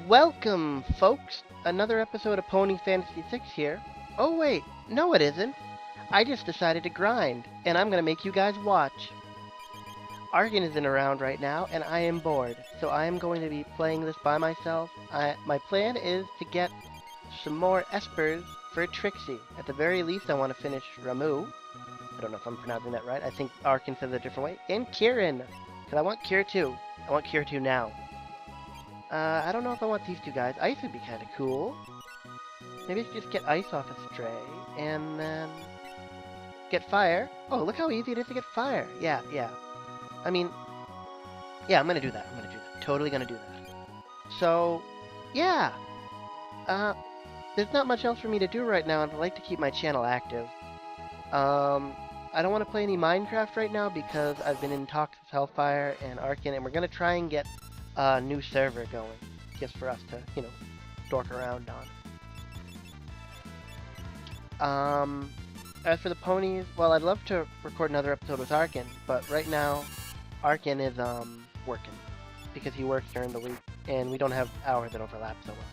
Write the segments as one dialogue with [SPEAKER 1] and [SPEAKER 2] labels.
[SPEAKER 1] Welcome, folks! Another episode of Pony Fantasy 6 here. Oh, wait, no, it isn't. I just decided to grind, and I'm gonna make you guys watch. Argan isn't around right now, and I am bored, so I am going to be playing this by myself. My plan is to get some more espers for Trixie. At the very least, I want to finish Ramu. I don't know if I'm pronouncing that right. I think Arkan says it a different way. And Kieran, because I want Kier too. I want Kier too now. I don't know if I want these two guys. Ice would be kind of cool. Maybe I should just get Ice off a Stray, and then get Fire. Oh, look how easy it is to get Fire. Yeah. I mean, yeah, I'm gonna do that. Totally gonna do that. So, yeah. There's not much else for me to do right now, and I'd like to keep my channel active. I don't want to play any Minecraft right now because I've been in talks with Hellfire and Arkin, and we're gonna try and get a new server going, just for us to, dork around on. As for the ponies, well, I'd love to record another episode with Arkin, but right now, Arkin is, working, because he works during the week, and we don't have hours that overlap so well.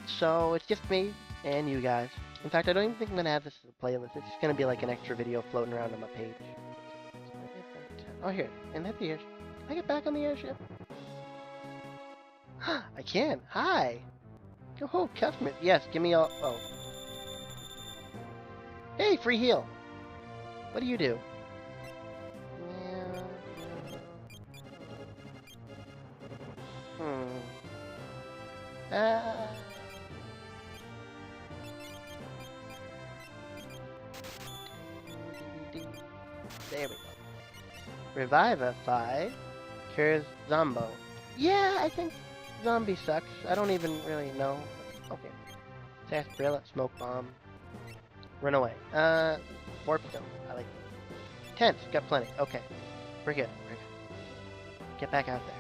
[SPEAKER 1] So, it's just me and you guys. In fact, I don't even think I'm gonna have this as a playlist. It's just gonna be like an extra video floating around on my page. Oh, here, and that's the airship. Can I get back on the airship? I can. Hi. Oh, customer. Yes, give me all. Oh. Hey, free heal. What do you do? Hmm. Uh. There we go. Revivify cures Zombo. Yeah, I think Zombie sucks. I don't even really know. Okay. Sarsaparilla, Smoke Bomb. Run away. Warp Stone. I like it. Tense, got plenty. Okay. We're good. Get back out there.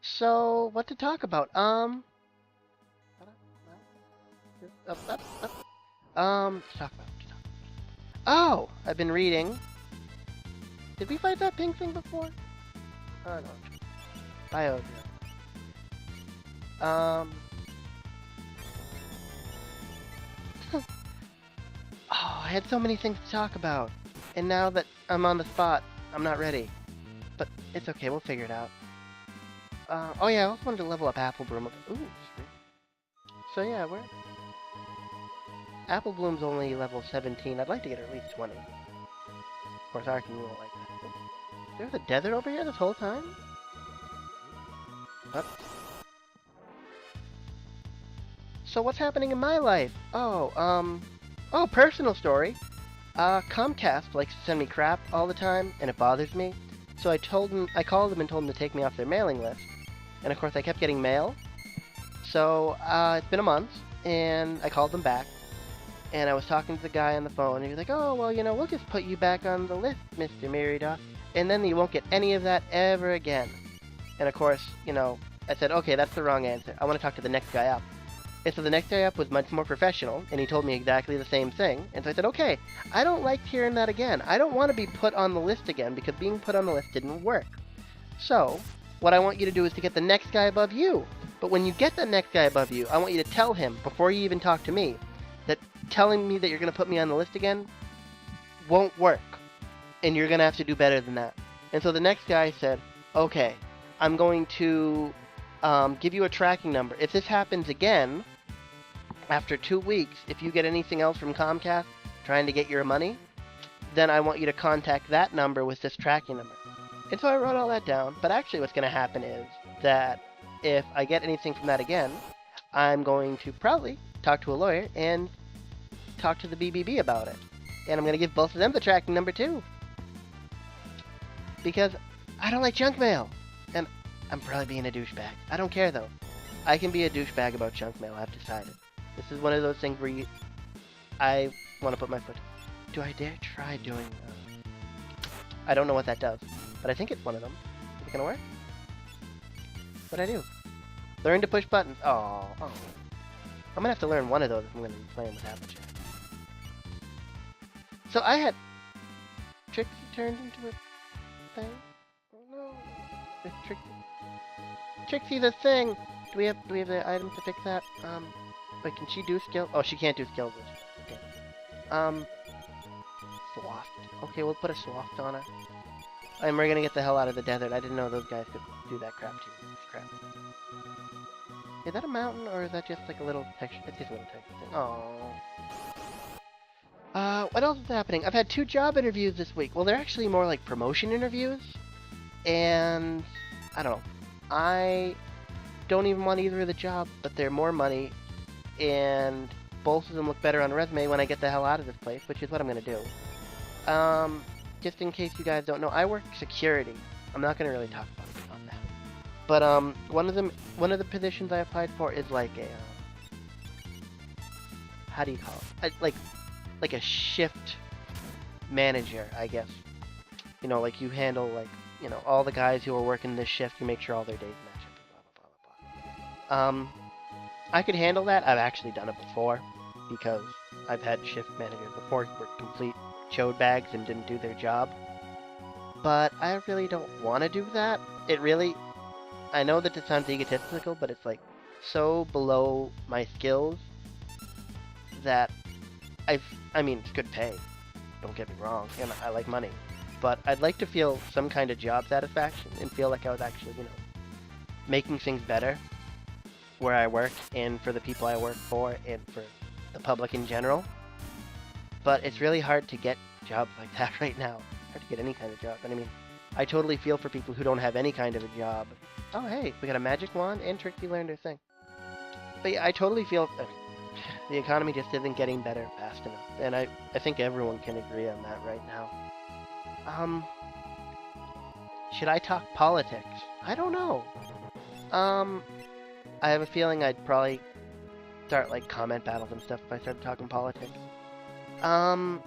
[SPEAKER 1] So, what to talk about? Talk about. Oh, I've been reading. Did we fight that pink thing before? Oh no. Bio. Oh, I had so many things to talk about, and now that I'm on the spot, I'm not ready. But it's okay, we'll figure it out. Oh yeah, I also wanted to level up Apple Bloom. Ooh, sweet. So yeah, we're... Apple Bloom's only level 17. I'd like to get her at least 20. Of course, Arkin won't like that. There's a desert over here this whole time? What? So what's happening in my life? Oh, personal story. Comcast likes to send me crap all the time, and it bothers me. So I called them and told them to take me off their mailing list. And of course I kept getting mail. So, it's been a month, and I called them back. And I was talking to the guy on the phone, and he was like, oh, well, we'll just put you back on the list, Mr. MyriDog. And then you won't get any of that ever again. And of course, I said, okay, that's the wrong answer. I want to talk to the next guy up. And so the next guy up was much more professional, and he told me exactly the same thing. And so I said, okay, I don't like hearing that again. I don't want to be put on the list again, because being put on the list didn't work. So, what I want you to do is to get the next guy above you. But when you get the next guy above you, I want you to tell him, before you even talk to me, that telling me that you're going to put me on the list again won't work. And you're going to have to do better than that. And so the next guy said, okay, I'm going to give you a tracking number. If this happens again, after 2 weeks, if you get anything else from Comcast trying to get your money, then I want you to contact that number with this tracking number. And so I wrote all that down. But actually what's going to happen is that if I get anything from that again, I'm going to probably talk to a lawyer and talk to the BBB about it. And I'm going to give both of them the tracking number too. Because I don't like junk mail. And I'm probably being a douchebag. I don't care though. I can be a douchebag about junk mail, I've decided. This is one of those things where I want to put my foot... Do I dare try doing... I don't know what that does. But I think it's one of them. Is it going to work? What'd I do? Learn to push buttons. Oh. I'm going to have to learn one of those if I'm going to be playing with Applejack. So I had... Trixie turned into a thing? Oh no. It's Trixie. Trixie, the thing! Do we have the items to fix that? Wait, can she do skill? Oh, she can't do skills. Okay. Swaft. Okay, we'll put a swaft on her. And we're gonna get the hell out of the desert. I didn't know those guys could do that crap too. Crap. Is that a mountain, or is that just like a little texture? It's just a little texture thing. Oh. What else is happening? I've had 2 job interviews this week. Well, they're actually more like promotion interviews. And I don't know. I don't even want either of the jobs, but they're more money. And both of them look better on a resume when I get the hell out of this place, which is what I'm gonna do. Just in case you guys don't know, I work security. I'm not gonna really talk about it on that. But one of the positions I applied for is like a how do you call it? Like a shift manager, I guess. You know, like you handle like, you know, all the guys who are working this shift, you make sure all their days match up, blah blah blah blah blah. I could handle that. I've actually done it before because I've had shift managers before who were complete chode bags and didn't do their job. But I really don't want to do that. It really, I know that it sounds egotistical, but it's like so below my skills that I mean, it's good pay. Don't get me wrong, and I like money. But I'd like to feel some kind of job satisfaction and feel like I was actually, you know, making things better where I work and for the people I work for and for the public in general. But it's really hard to get jobs like that right now. Hard to get any kind of job. And I mean, I totally feel for people who don't have any kind of a job. Oh, hey, we got a magic wand and Trixie learned her thing. But yeah, I totally feel the economy just isn't getting better fast enough. And I think everyone can agree on that right now. Should I talk politics? I don't know. I have a feeling I'd probably start like comment battles and stuff if I started talking politics. I'll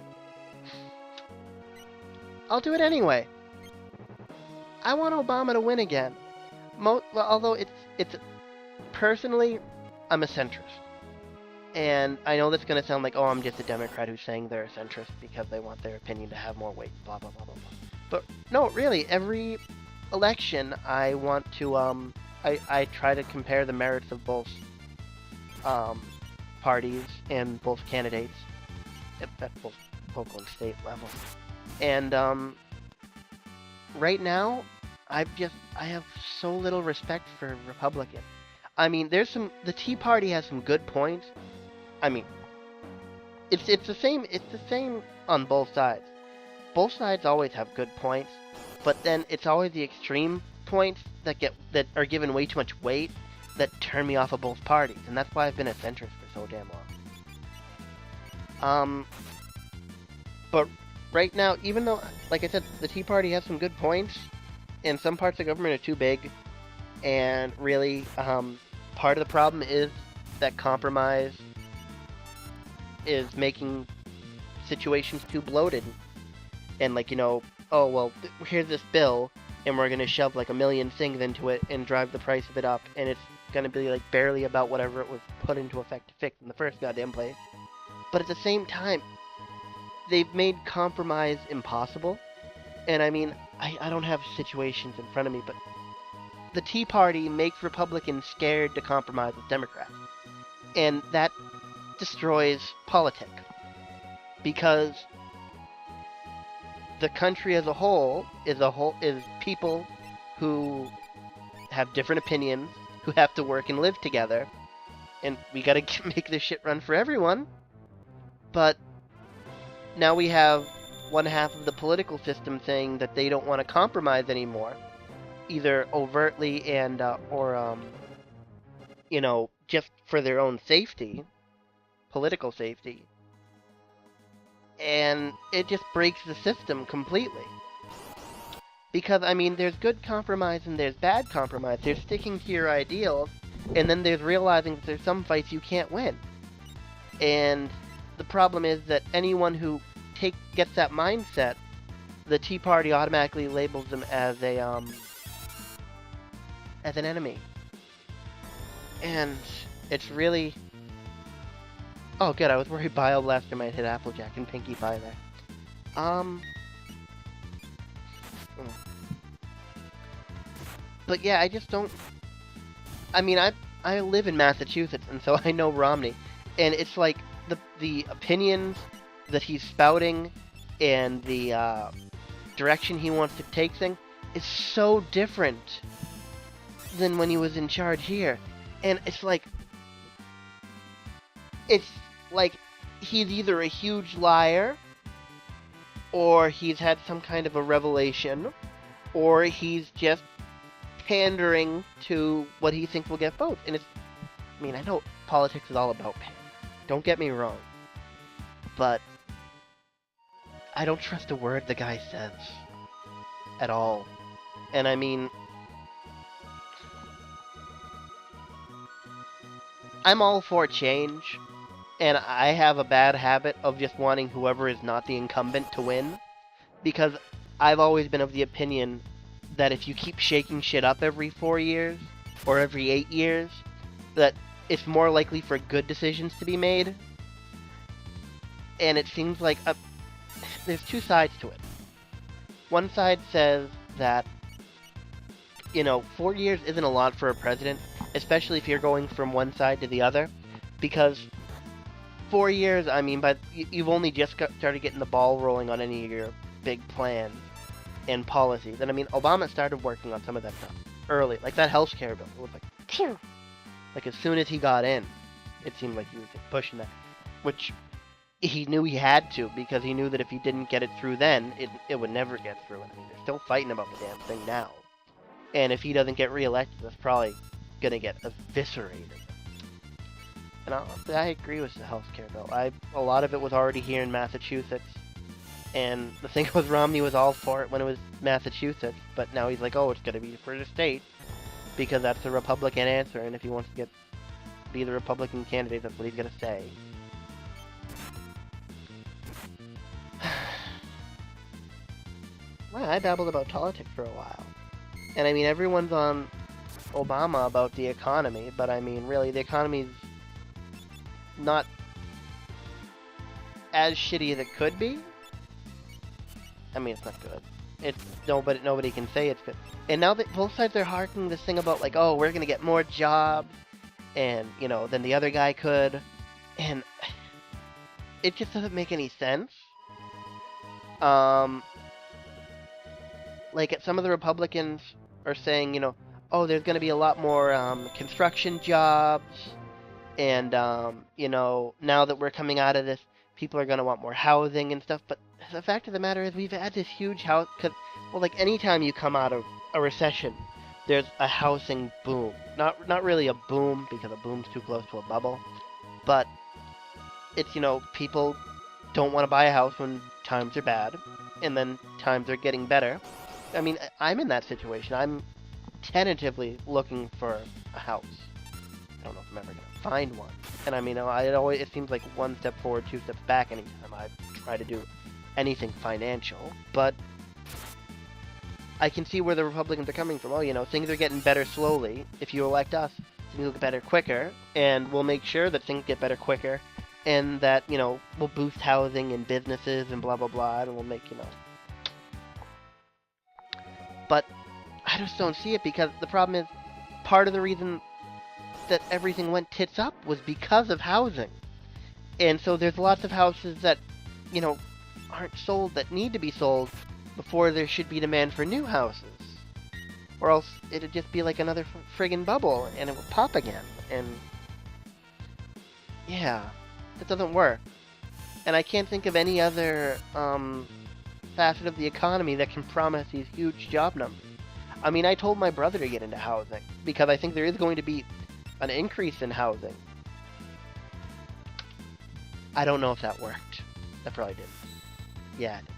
[SPEAKER 1] do it anyway. I want Obama to win again. Well, although it's personally, I'm a centrist. And I know that's going to sound like, oh, I'm just a Democrat who's saying they're a centrist because they want their opinion to have more weight, blah, blah, blah, blah, blah. But no, really, every election I want to, I try to compare the merits of both parties and both candidates at both local and state level. And right now, I have so little respect for Republicans. I mean, the Tea Party has some good points. I mean, it's the same on both sides. Both sides always have good points, but then it's always the extreme points that are given way too much weight that turn me off of both parties, and that's why I've been a centrist for so damn long. But right now, even though, like I said, the Tea Party has some good points, and some parts of government are too big, and really, part of the problem is that compromise is making situations too bloated. And like, you know, oh, well, here's this bill, and we're going to shove like a million things into it and drive the price of it up, and it's going to be like barely about whatever it was put into effect to fix in the first goddamn place. But at the same time, they've made compromise impossible. And I mean, I don't have situations in front of me, but the Tea Party makes Republicans scared to compromise with Democrats. And that destroys politics. Because the country as a whole is people who have different opinions, who have to work and live together. And we gotta make this shit run for everyone. But now we have one half of the political system saying that they don't want to compromise anymore, either overtly and or you know, just for their own safety, political safety, and it just breaks the system completely. Because I mean, there's good compromise and there's bad compromise. There's sticking to your ideals, and then there's realizing that there's some fights you can't win. And the problem is that anyone who gets that mindset, the Tea Party automatically labels them as an enemy. And it's really... Oh, good, I was worried Bioblaster might hit Applejack and Pinkie Pie there. But yeah, I just don't... I mean, I live in Massachusetts, and so I know Romney, and it's like the opinions that he's spouting and the direction he wants to take things is so different than when he was in charge here, and it's like he's either a huge liar, or he's had some kind of a revelation, or he's just pandering to what he thinks will get votes. And I mean, I know politics is all about pandering. Don't get me wrong. But I don't trust a word the guy says. At all. And I mean, I'm all for change. And I have a bad habit of just wanting whoever is not the incumbent to win. Because I've always been of the opinion that if you keep shaking shit up every 4 years, or every 8 years, that it's more likely for good decisions to be made. And it seems like there's two sides to it. One side says that, 4 years isn't a lot for a president, especially if you're going from one side to the other, because 4 years, I mean, but you've only just started getting the ball rolling on any of your big plans and policies. And I mean, Obama started working on some of that stuff early, like that healthcare bill. It was like, phew! Like as soon as he got in, it seemed like he was just pushing that, which he knew he had to, because he knew that if he didn't get it through then, it would never get through. And I mean, they're still fighting about the damn thing now. And if he doesn't get reelected, that's probably gonna get eviscerated. And honestly, I agree with the healthcare bill. A lot of it was already here in Massachusetts, and the thing was Romney was all for it when it was Massachusetts, but now he's like, oh, it's gonna be for the state, because that's the Republican answer, and if he wants to be the Republican candidate, that's what he's gonna say. Well, I babbled about politics for a while. And I mean, everyone's on Obama about the economy, but I mean, really, the economy's not as shitty as it could be. I mean, it's not good. Nobody can say it's good. And now that both sides are harking this thing about like, oh, we're gonna get more jobs, and than the other guy could, and it just doesn't make any sense. Like some of the Republicans are saying, oh, there's gonna be a lot more construction jobs, and now that we're coming out of this, people are gonna want more housing and stuff. But the fact of the matter is, we've had this huge house, like anytime you come out of a recession, there's a housing boom. Not really a boom, because a boom's too close to a bubble, but it's, people don't want to buy a house when times are bad, and then times are getting better. I mean, I'm in that situation. I'm tentatively looking for a house. I don't know if I'm ever going to find one. And I mean, it seems like one step forward, two steps back anytime I try to do anything financial. But I can see where the Republicans are coming from. Oh, things are getting better slowly. If you elect us, things will get better quicker, and we'll make sure that things get better quicker, and that, we'll boost housing and businesses and blah, blah, blah, and we'll make, But I just don't see it, because the problem is, part of the reason that everything went tits up was because of housing. And so there's lots of houses that, aren't sold, that need to be sold before there should be demand for new houses. Or else it'd just be like another friggin' bubble, and it would pop again. And yeah, that doesn't work. And I can't think of any other facet of the economy that can promise these huge job numbers. I mean, I told my brother to get into housing, because I think there is going to be an increase in housing. I don't know if that worked. That probably didn't. Yeah, it didn't.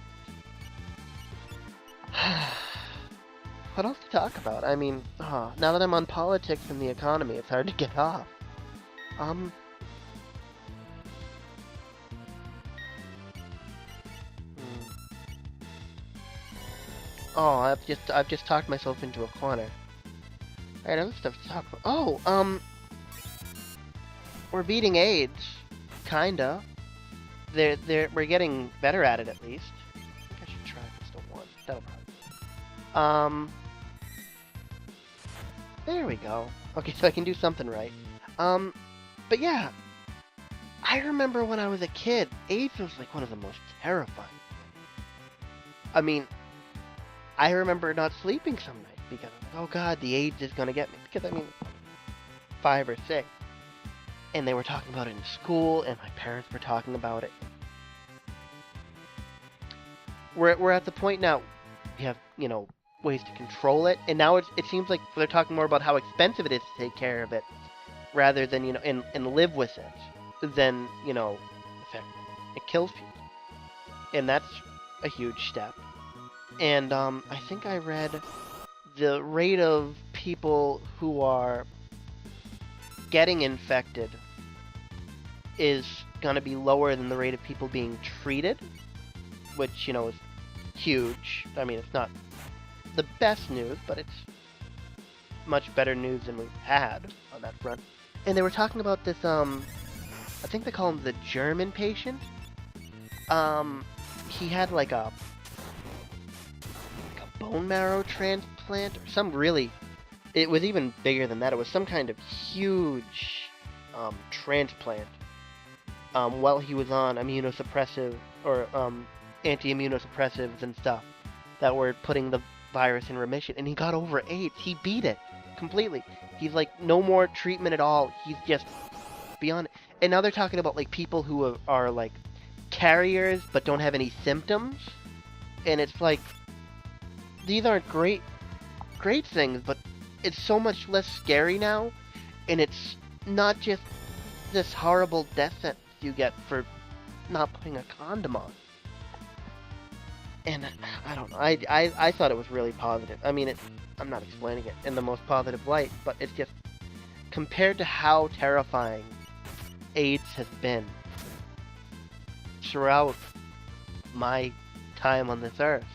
[SPEAKER 1] What else to talk about? I mean, now that I'm on politics and the economy, it's hard to get off. Oh, I've just talked myself into a corner. Alright, other stuff to talk about. Oh, we're beating AIDS, kinda. We're getting better at it, at least. I think I should try Pistol 1. That'll probably. There we go. Okay, so I can do something right. Um, but yeah, I remember when I was a kid, AIDS was like one of the most terrifying. I mean, I remember not sleeping some nights because, oh God, the AIDS is gonna get me. Because I mean, 5 or 6, and they were talking about it in school, and my parents were talking about it. We're at the point now. We have ways to control it, and now it seems like they're talking more about how expensive it is to take care of it, rather than and live with it, than the fact it kills people, and that's a huge step. And I think I read the rate of people who are getting infected is going to be lower than the rate of people being treated, which, is huge. I mean, it's not the best news, but it's much better news than we've had on that front. And they were talking about this, I think they call him the German patient. He had like a bone marrow transplant or some really, it was even bigger than that. It was some kind of huge transplant while he was on immunosuppressive or anti-immunosuppressives and stuff that were putting the virus in remission, and he got over AIDS. He beat it completely. He's like, no more treatment at all. He's just beyond it. And now they're talking about like people who are like carriers but don't have any symptoms, and it's like, these aren't great things, but it's so much less scary now, and it's not just this horrible death sentence you get for not putting a condom on. And I don't know, I thought it was really positive. I mean, I'm not explaining it in the most positive light, but it's just, compared to how terrifying AIDS has been throughout my time on this earth,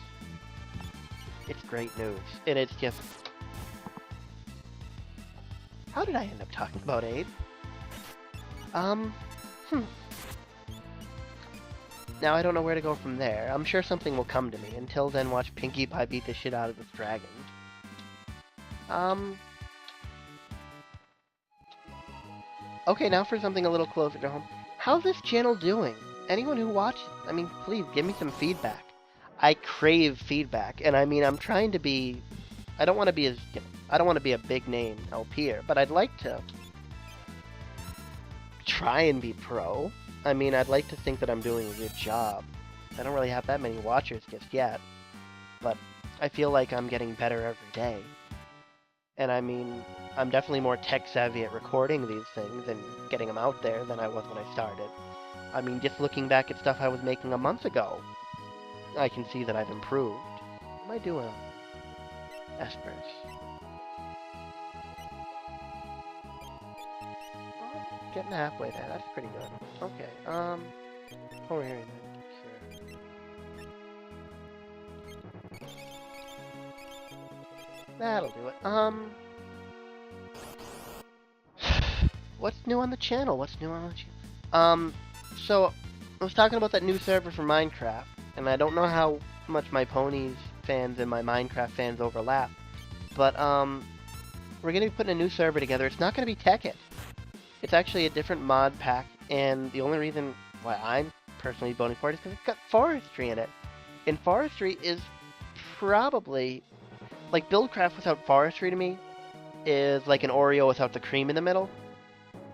[SPEAKER 1] it's great news. And it's just, how did I end up talking about AIDS? Now I don't know where to go from there. I'm sure something will come to me. Until then, watch Pinkie Pie beat the shit out of this dragon. Okay, now for something a little closer to home. How's this channel doing? Anyone who watches, I mean, please give me some feedback. I crave feedback, and I mean, I'm trying to be, I don't want to be I don't want to be a big name LPer, but I'd like to try and be pro. I mean, I'd like to think that I'm doing a good job. I don't really have that many watchers just yet, but I feel like I'm getting better every day. And I mean, I'm definitely more tech savvy at recording these things and getting them out there than I was when I started. I mean, just looking back at stuff I was making a month ago, I can see that I've improved. What am I doing? Espers. Getting halfway there. That's pretty good. Okay. Over here then. That'll do it. What's new on the channel? So I was talking about that new server for Minecraft, and I don't know how much my Ponies fans and my Minecraft fans overlap, but we're gonna be putting a new server together. It's not gonna be Tekkit. It's actually a different mod pack, and the only reason why I'm personally voting for it is because it's got forestry in it. And forestry is probably, like, Buildcraft without forestry to me is like an Oreo without the cream in the middle.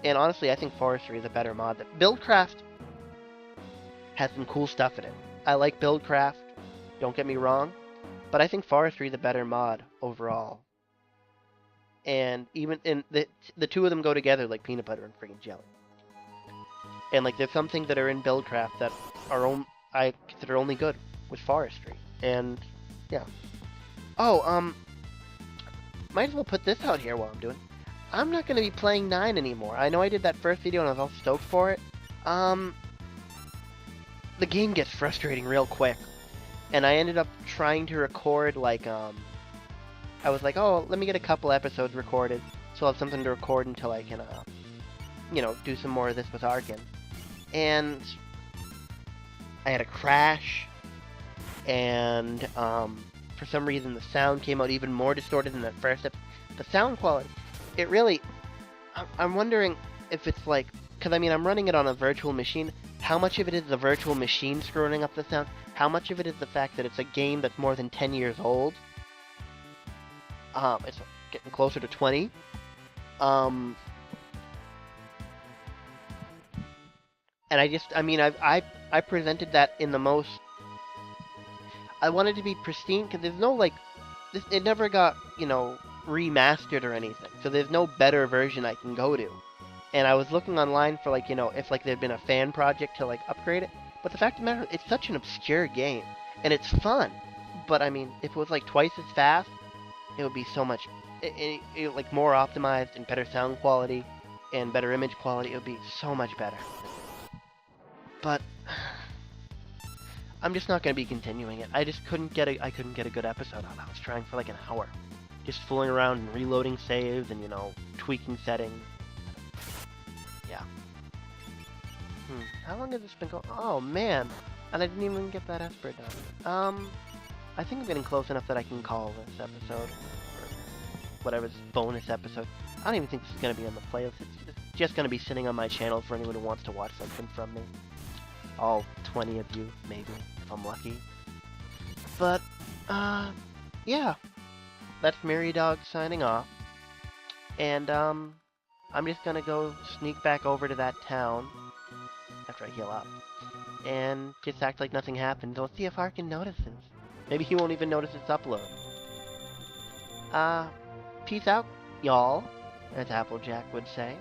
[SPEAKER 1] And honestly, I think forestry is a better mod. Buildcraft has some cool stuff in it. I like Buildcraft, don't get me wrong, but I think forestry is a better mod overall. And even in the two of them go together like peanut butter and friggin' jelly. And like, there's some things that are in Buildcraft that are I consider only good with forestry. And yeah. Oh, might as well put this out here while I'm doing. I'm not gonna be playing 9 anymore. I know I did that first video and I was all stoked for it. The game gets frustrating real quick, and I ended up trying to record like I was like, oh, let me get a couple episodes recorded, so I'll have something to record until I can, do some more of this with Arkin. And I had a crash, and for some reason the sound came out even more distorted than that first episode. The sound quality it really, I'm wondering if it's like, because I mean, I'm running it on a virtual machine. How much of it is the virtual machine screwing up the sound? How much of it is the fact that it's a game that's more than 10 years old? It's getting closer to 20. Um, and I mean, I presented that in the most. I wanted to be pristine because there's no like, it never got remastered or anything. So there's no better version I can go to. And I was looking online for like if like there'd been a fan project to like upgrade it. But the fact of the matter, it's such an obscure game, and it's fun. But I mean, if it was like twice as fast, it would be so much, like more optimized and better sound quality and better image quality. It would be so much better. But I'm just not going to be continuing it. I just couldn't get I couldn't get a good episode out. I was trying for like an hour, just fooling around and reloading saves and tweaking settings. Yeah. How long has this been going? Oh man, and I didn't even get that Esper done. I think I'm getting close enough that I can call this episode, or whatever this bonus episode. I don't even think this is going to be on the playlist. It's just going to be sitting on my channel for anyone who wants to watch something from me. All 20 of you, maybe, if I'm lucky. But, yeah. That's MyriDog signing off. And, I'm just gonna go sneak back over to that town after I heal up. And just act like nothing happened. Let's see if Arkin notices. Maybe he won't even notice its upload. Peace out, y'all, as Applejack would say.